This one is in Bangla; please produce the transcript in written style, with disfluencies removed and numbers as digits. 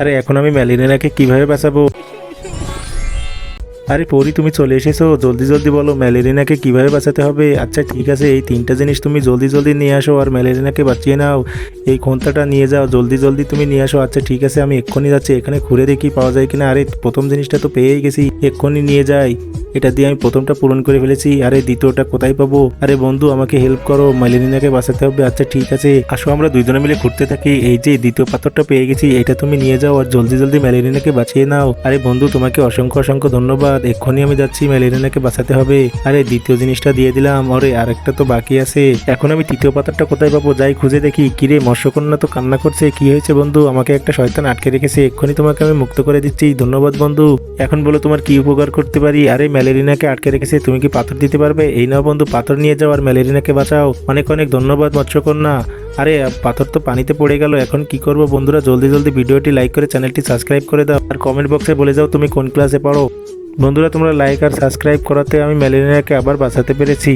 আরে এখন আমি ম্যালেরিয়াকে কিভাবে বাঁচাবো? আরে পরি, তুমি চলে এসেছো, জলদি জলদি বলো ম্যালেরিয়াকে কিভাবে বাঁচাতে হবে। আচ্ছা ঠিক আছে, এই তিনটা জিনিস তুমি জলদি জলদি নিয়ে আসো আর ম্যালেরিয়াকে বাঁচিয়ে নাও। এই খন্তাটা নিয়ে যাও, জলদি জলদি তুমি নিয়ে আসো। আচ্ছা ঠিক আছে, আমি এক্ষুনি যাচ্ছি, এখানে ঘুরে দেখি পাওয়া যায় কিনা। আরে প্রথম জিনিসটা তো পেয়েই গেছি, এক্ষুনি নিয়ে যাই। এটা দিয়ে আমি প্রথমটা পূরণ করে ফেলেছি। আরে দ্বিতীয়টা কোথায় পাবো? আরে বন্ধু আমাকে হেল্প করো, ম্যালেরিয়াকে বাঁচাতে হবে। আচ্ছা ঠিক আছে, আসো আমরা দুইজনে মিলে ঘুরতে থাকি। এই যে দ্বিতীয় পাথরটা পেয়ে গেছি, এটা তুমি নিয়ে যাও আর জলদি জলদি ম্যালেরিয়াকে বাঁচিয়ে নাও। আরে বন্ধু তোমাকে অসংখ্য অসংখ্য ধন্যবাদ, এক্ষুনি আমি যাচ্ছি, ম্যালেরিয়াকে বাঁচাতে হবে। আরে দ্বিতীয় জিনিসটা দিয়ে দিলাম। আরে আরেকটা তো বাকি আছে, এখন আমি তৃতীয় পাথরটা কোথায় পাবো? যাই খুঁজে দেখি। কিরে মৎস্যকন্যা তো কান্না করছে, কি হয়েছে বন্ধু? আমাকে একটা শয়তান আটকে রেখেছে, এক্ষুনি তোমাকে আমি মুক্ত করে দিচ্ছি। ধন্যবাদ বন্ধু, এখন বলো তোমার কি উপকার করতে পারি? আরে ম্যালেরিয়াকে আটকে রেখেছে, তুমি কি পাথর দিতে পারবে? এই নাও বন্ধু, পাথর নিয়ে যাও আর ম্যালেরিয়াকে বাঁচাও। অনেক অনেক ধন্যবাদ মৎস্যকন্যা। আরে পাথর তো পানিতে পড়ে গেল, এখন কি করব? বন্ধুরা জলদি জলদি ভিডিওটি লাইক করে চ্যানেলটি সাবস্ক্রাইব করে দাও আর কমেন্ট বক্সে বলে যাও তুমি কোন ক্লাসে পড়ো। বন্ধুরা তোমরা লাইক আর সাবস্ক্রাইব করাতে আমি ম্যালেরিয়াকে আবার বাঁচাতে পেরেছি।